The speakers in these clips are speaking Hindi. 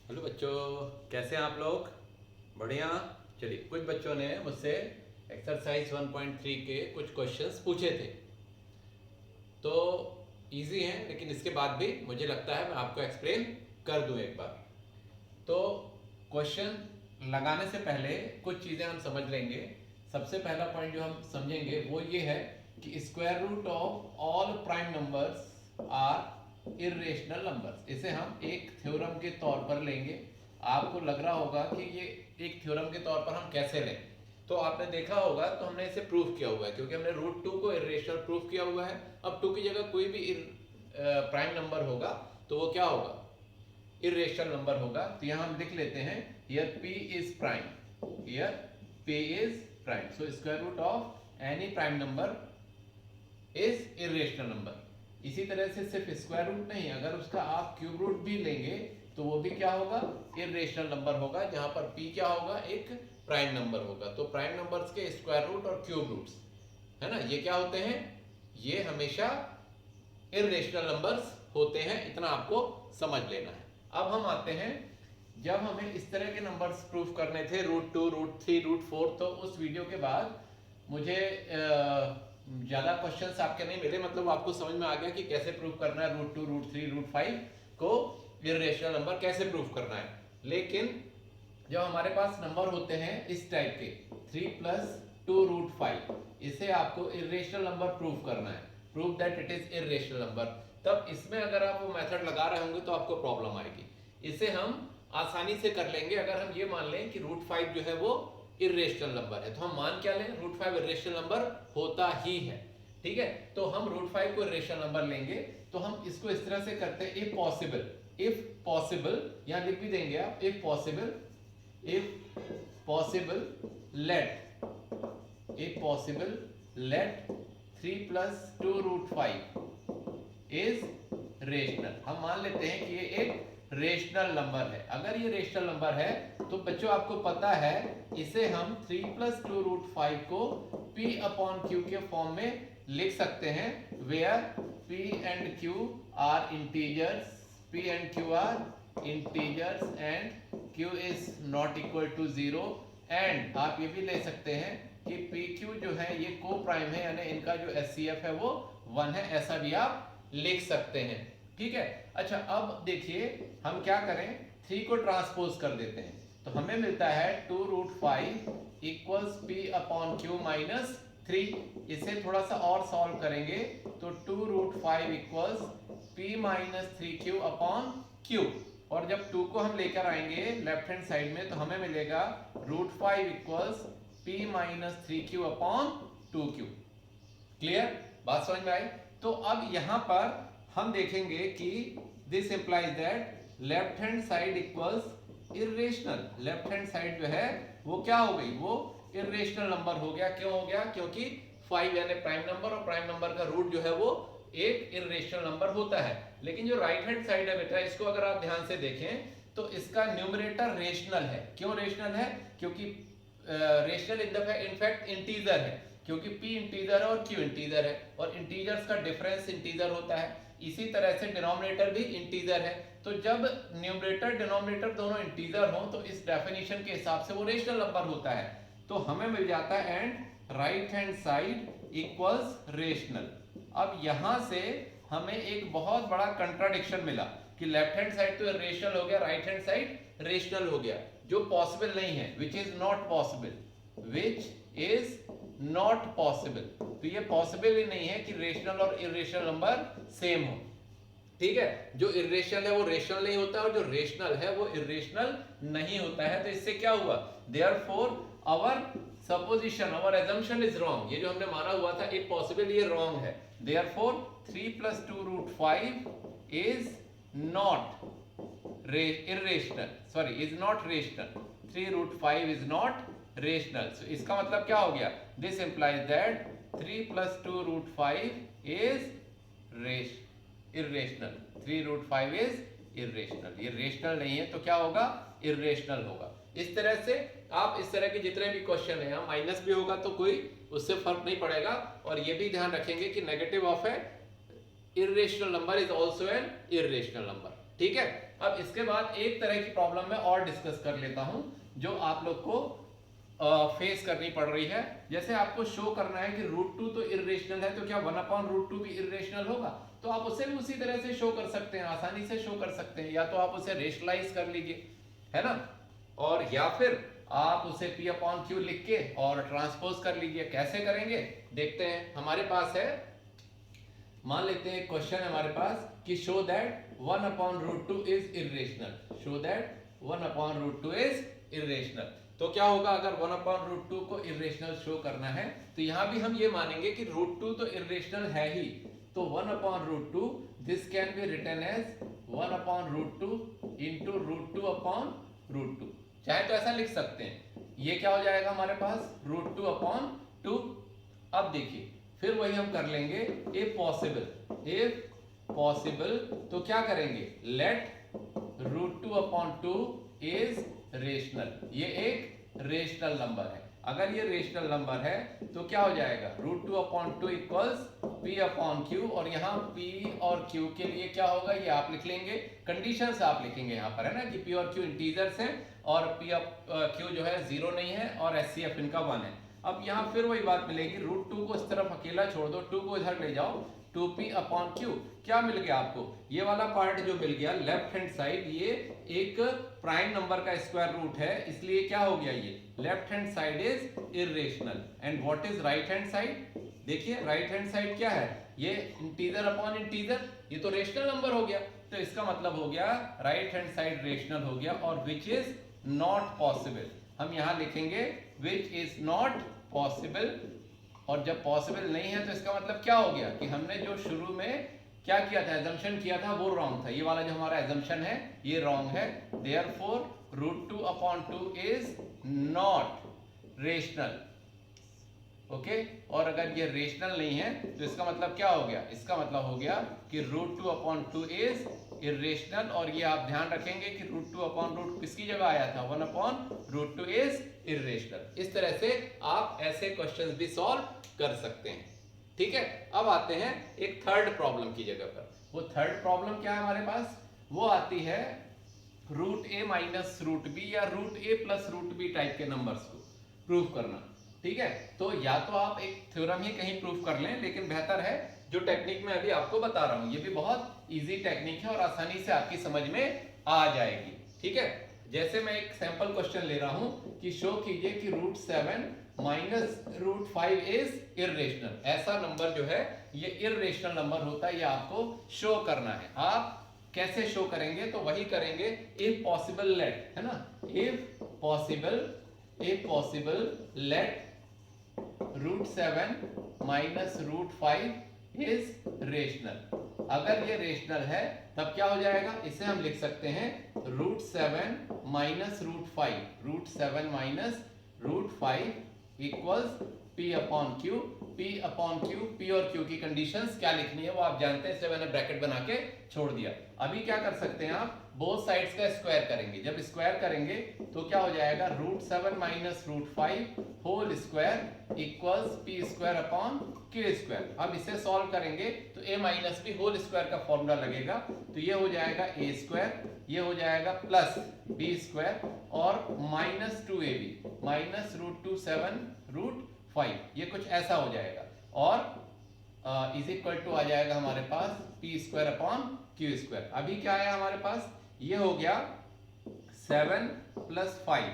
हेलो बच्चों, कैसे हैं आप लोग? बढ़िया। चलिए, कुछ बच्चों ने मुझसे एक्सरसाइज 1.3 के कुछ क्वेश्चंस पूछे थे, तो इजी हैं, लेकिन इसके बाद भी मुझे लगता है मैं आपको एक्सप्लेन कर दूं एक बार। तो क्वेश्चन लगाने से पहले कुछ चीज़ें हम समझ लेंगे। सबसे पहला पॉइंट जो हम समझेंगे वो ये है कि square root of all prime numbers are irrational numbers. इसे हम एक थ्योरम के तौर पर लेंगे। आपको लग रहा होगा कि ये एक थ्योरम के तौर पर हम कैसे लें, तो आपने देखा होगा तो हमने इसे प्रूफ किया हुआ है, क्योंकि हमने रूट 2 को इर्रेशनल प्रूफ किया हुआ है। अब 2 की जगह कोई भी प्राइम नंबर होगा तो वो क्या होगा? इर्रेशनल नंबर होगा। तो यहां हम लिख लेते हैं here p is prime, here p is prime, so square root of any prime number is irrational number. इसी तरह से सिर्फ स्क्वायर रूट नहीं, अगर उसका आप क्यूब रूट भी लेंगे तो वो भी क्या होगा? इर्रेशनल नंबर होगा, जहां पर p क्या होगा? एक प्राइम नंबर होगा। तो प्राइम नंबर्स के स्क्वायर रूट और क्यूब रूट्स, है ना, ये क्या होते हैं? ये हमेशा इर्रेशनल नंबर्स होते हैं। इतना आपको समझ लेना है। अब हम आते हैं, जब हमें इस तरह के नंबर्स प्रूफ करने थे रूट 2, रूट 3, रूट 4, तो उस वीडियो के बाद मुझे ज़्यादा क्वेश्चंस आपके नहीं मिले, मतलब आपको समझ में आ गया कि कैसे प्रूफ करना है रूट 2, रूट 3, रूट 5 को इर्रेशनल नंबर कैसे प्रूफ करना है। लेकिन जब हमारे पास नंबर होते हैं इस टाइप के 3 + 2 रूट 5, इसे आपको इर्रेशनल नंबर प्रूफ करना है, proof that it is irrational number. तब इसमें अगर आप वो मेथड लगा रहे होंगे तो आपको प्रॉब्लम आएगी। इसे हम आसानी से कर लेंगे अगर हम ये मान लें कि रूट 5 जो है वो इर्रेशनल नंबर है। तो हम मान क्या लें? रूट 5 इर्रेशनल नंबर होता ही है। ठीक है, तो हम रूट 5 को इर्रेशनल नंबर लेंगे। तो हम इसको इस तरह से करते हैं, इफ पॉसिबल, यहां लिख भी देंगे आप, if possible let 3 + 2 root 5 is rational. हम मान लेते हैं कि ये एक रेशनल नंबर है। अगर ये रेशनल नंबर है तो बच्चों आपको पता है इसे हम 3 + 2 रूट 5 को p/q के फॉर्म में लिख सकते हैं, where p and q are integers, and q is not equal to 0। And आप ये भी ले सकते हैं कि pq जो है ये को प्राइम है, यानी इनका जो HCF है वो 1 है, ऐसा भी आप लिख सकते हैं। ठीक है। अच्छा, अब देखिए हम क्या करें, 3 को ट्रांसपोज कर देते हैं तो हमें मिलता है 2 रूट 5 इक्वल्स p/q - 3। इसे थोड़ा सा और सॉल्व करेंगे तो 2 रूट 5 इक्वल्स p - 3q/q, और जब 2 को हम लेकर आएंगे लेफ्ट हैंड साइड में तो हमें मिलेगा root 5 equals p - 3q/2q। Clear? बात समझ में आई? तो अब यहां पर हम देखेंगे कि this implies that left hand side equals irrational. Left hand side जो है वो क्या हो गई? वो इर्रेशनल नंबर हो गया। क्यों हो गया? क्योंकि 5 यानी प्राइम नंबर, और प्राइम नंबर का रूट जो है वो एक इर्रेशनल नंबर होता है। लेकिन जो राइट हैंड साइड है बेटा, इसको अगर आप ध्यान से देखें तो इसका न्यूमरेटर रेशनल है। क्यों रेशनल है? क्योंकि रेशनल इनफैक्ट इंटीजर है, क्योंकि p इंटीजर है और q इंटीजर है, और इंटीजर्स का डिफरेंस इंटीजर होता है। इसी तरह से डिनोमिनेटर भी इंटीजर है। तो जब न्यूमरेटर डिनोमिनेटर दोनों इंटीजर हो तो इस डेफिनेशन के हिसाब से वो रेशनल नंबर होता है। तो हमें मिल जाता है and right hand side equals rational. अब यहां से हमें एक बहुत बड़ा कंट्राडिक्शन मिला कि लेफ्ट हैंड साइड तो रेशनल हो गया, राइट हैंड साइड रेशनल हो गया, जो पॉसिबल नहीं है, विच इज नॉट पॉसिबल। तो ये पॉसिबल ही नहीं है कि रेशनल और इर्रेशनल नंबर सेम हो। ठीक है, जो इर्रेशनल है वो रेशनल नहीं होता, और जो रेशनल है वो इर्रेशनल नहीं होता है। तो इससे क्या हुआ? Therefore our supposition, our assumption is wrong. ये जो हमने माना हुआ था इफ पॉसिबल, ये रॉन्ग है। Therefore 3 + 2 root 5 is not rational. 3 root 5 is not rational. So इसका मतलब क्या हो गया? This implies that 3 + 2 root 5 is irrational. 3 root 5 is irrational. ये रेशनल नहीं है तो क्या होगा? इर्रेशनल होगा। इस तरह से आप इस तरह के जितने भी क्वेश्चन है, माइनस भी होगा तो कोई उससे फर्क नहीं पड़ेगा। और ये भी ध्यान रखेंगे कि negative of A irrational number is also an irrational number. ठीक है। अब इसके बाद एक तरह की प्रॉब्लम मैं और डिस्कस कर लेता हूं जो आप लोग को फेस करनी पड़ रही है। जैसे आपको शो करना है कि √2 तो इरेशनल है, तो क्या 1/√2 भी इरेशनल होगा? तो आप उसे भी उसी तरह से शो कर सकते हैं, आसानी से शो कर सकते हैं। या तो आप उसे रेशनलाइज कर लीजिए, है ना, और या फिर आप उसे P/Q लिख के और ट्रांसपोज कर लीजिए। कैसे करेंगे देखते हैं। हमारे पास है, मान लेते हैं क्वेश्चन है हमारे पास कि show that 1/√2 is irrational, show that 1/√2 is irrational. तो क्या होगा अगर 1/√2 को इरेशनल शो करना है, तो यहां भी हम ये मानेंगे कि √2 तो इरेशनल है ही, तो 1/√2 this can be written as 1/√2 into √2/√2, चाहे तो ऐसा लिख सकते हैं। ये क्या हो जाएगा हमारे पास √2/2। अब देखिए फिर वही हम कर लेंगे, इफ पॉसिबल तो क्या करेंगे, लेट √2/2 इज रेशनल। ये एक रेशनल नंबर है। अगर ये रेशनल नंबर है तो क्या हो जाएगा, √2/2 इक्वल्स P/Q, और यहाँ P और Q के लिए क्या होगा ये आप लिख लेंगे, कंडीशंस आप लिखेंगे यहाँ पर, है ना, कि P और Q इंटीजर्स हैं और P/Q जो है 0 नहीं है और HCF इनका 1 है। अब यहाँ फिर वही बात मिलेगी, √2 को इस तरफ अकेला छोड़ दो, 2 को इधर ले जाओ, 2P/Q। क्या मिल गया आपको, ये वाला पार्ट जो मिल गया लेफ्ट हैंड साइड, ये एक प्राइम नंबर का स्क्वायर रूट है, इसलिए क्या हो गया, ये left hand side is irrational. And what is right hand side, देखिए राइट हैंड साइड क्या है, ये इंटीजर अपॉन इंटीजर, ये तो रेशनल नंबर हो गया। तो इसका मतलब हो गया राइट हैंड साइड रेशनल हो गया, और विच इज नॉट पॉसिबल, हम यहां लिखेंगे विच इज नॉट पॉसिबल। और जब पॉसिबल नहीं है तो इसका मतलब क्या हो गया कि हमने जो शुरू में क्या किया था, एजम्पशन किया था, वो रॉन्ग था। ये वाला जो हमारा एजम्पशन है ये रॉन्ग है। Therefore √2/2 is not rational. Okay, और अगर ये रेशनल नहीं है तो इसका मतलब क्या हो गया, इसका मतलब हो गया कि √2/2 इज इरेशनल। और ये आप ध्यान रखेंगे कि √2/√2 किसकी जगह आया था, 1/√2 इज इरेशनल। इस तरह से आप ऐसे क्वेश्चंस भी सॉल्व कर सकते हैं। ठीक है, अब आते हैं एक थर्ड प्रॉब्लम की जगह पर। वो थर्ड प्रॉब्लम क्या है हमारे पास, वो आती है √a माइनस √b या √a प्लस √b टाइप के नंबर्स को प्रूव करना। ठीक है, तो या तो आप एक थ्योरम ही कहीं प्रूव कर लें, लेकिन बेहतर है जो टेक्निक मैं अभी आपको बता रहा हूं, ये भी बहुत इजी टेक्निक है और आसानी से आपकी समझ में आ जाएगी। ठीक है, जैसे मैं एक सैंपल क्वेश्चन ले रहा हूं कि शो कीजिए कि √7 माइनस √5 इज इरेशनल। ऐसा नंबर जो है ये इरेशनल नंबर होता है, ये आपको शो करना है। आप कैसे शो करेंगे, तो वही करेंगे इफ पॉसिबल लेट, है ना, if possible late √7 minus √5 is rational. अगर ये रेशनल है तब क्या हो जाएगा, इसे हम लिख सकते हैं √7 minus √5, √7 minus √5 equals P/Q। P और Q की कंडीशंस क्या लिखनी है वो आप जानते हैं, इसलिए मैंने ब्रैकेट बना के छोड़ दिया। अभी क्या कर सकते हैं आप, बोथ साइड्स का स्क्वायर करेंगे। जब स्क्वायर करेंगे तो क्या हो जाएगा, √7 minus √5 whole square equals P²/Q²। अब इसे सॉल्व करेंगे तो a minus b whole square का फॉर्मूला लगेगा, तो ये हो जाएगा a², ये हो जाएगा प्लस b² और माइनस 2ab माइनस √2/7 √5, ये कुछ ऐसा हो जाएगा। और इज इक्वल टू आ जाएगा हमारे पास P²/Q²। अभी क्या आया हमारे पास, ये हो गया 7 + 5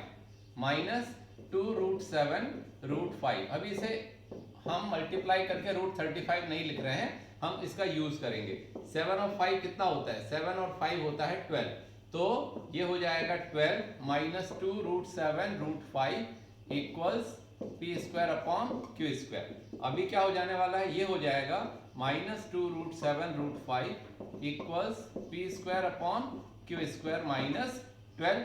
माइनस 2 √7 √5। अभी इसे हम मल्टीप्लाई करके √35 नहीं लिख रहे हैं, हम इसका यूज करेंगे। 7 और 5 कितना होता है, 7 और 5 होता है 12, तो ये हो जाएगा 12 माइनस 2 √7 √5 इक्वल्स P²/Q²। अभी क्या हो जाने वाला है, ये हो जाएगा minus 2 √7 √5 equals P²/Q² minus 12।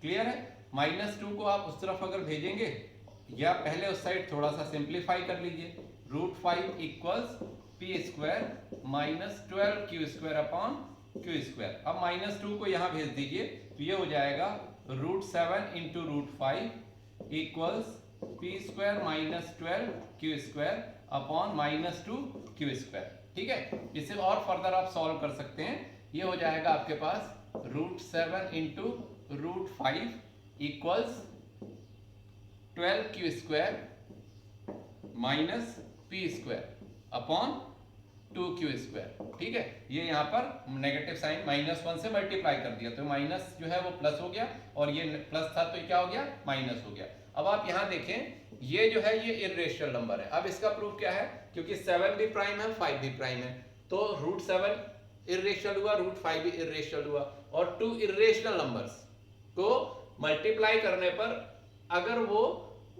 Clear है, माइनस 2 को आप उस तरफ अगर भेजेंगे या पहले उस साइड थोड़ा सा सिंप्लीफाई कर लीजिए, √5 इक्वल्स P² माइनस 12Q²/Q²। अब माइनस 2 को यहाँ भेज दीजिए, तो ये हो जाएगा √7 into √5 equals P² minus 12Q² upon minus 2Q²। ठीक है, इसे और फर्दर आप सॉल्व कर सकते हैं ये हो जाएगा आपके पास √7 into √5 equals 12q² minus p² upon 2q²। ठीक है, ये यहाँ पर नेगेटिव साइन -1 से मल्टीप्लाई कर दिया तो माइनस जो है वो प्लस हो गया और ये प्लस था तो ये क्या हो गया, माइनस हो गया। अब आप यहाँ देखें ये जो है ये इर्रेशनल नंबर है। अब इसका प्रूफ क्या है, क्योंकि 7 भी प्राइम है 5 भी प्राइम है तो √7 इर्रेशनल हुआ, √5 भी इर्रेशनल हुआ और 2 इर्रेशनल नंबर्स को मल्टीप्लाई करने पर अगर वो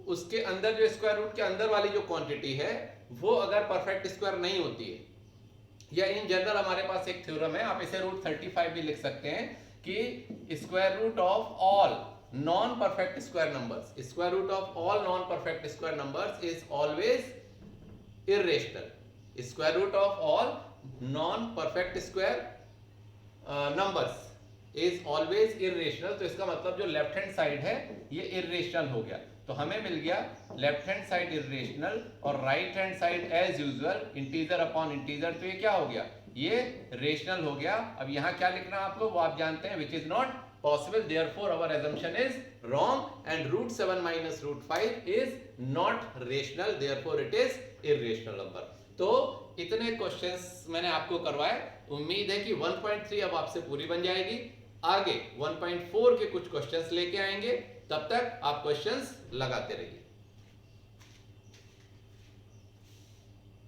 उसके अंदर जो स्क्वायर रूट के अंदर वाली जो क्वांटिटी है वो अगर परफेक्ट स्क्वायर नहीं होती है, या इन जनरल हमारे पास एक थ्योरम है, आप इसे √35 भी लिख सकते हैं कि square root of all non perfect square numbers, square root of all non perfect square numbers is always irrational. Square root of all non perfect square numbers is always irrational. तो इसका मतलब जो लेफ्ट हैंड साइड है ये इर्रेशनल हो गया। तो हमें मिल गया लेफ्ट हैंड साइड इर्रेशनल और right hand side as usual integer upon integer. तो ये क्या हो गया, ये रेशनल हो गया। अब यहाँ क्या लिखना है आपको वो आप जानते हैं, which is not possible, therefore our assumption is wrong and √7 minus √5 is not rational, therefore it is irrational number। तो इतने क्वेश्चंस मैंने आपको करवाए, उम्मीद है कि 1.3 अब आपसे पूरी बन जाएगी। आगे 1.4 के कुछ क्वेश्चंस लेके आएंगे, तब तक आप क्वेश्चंस लगाते रहिए।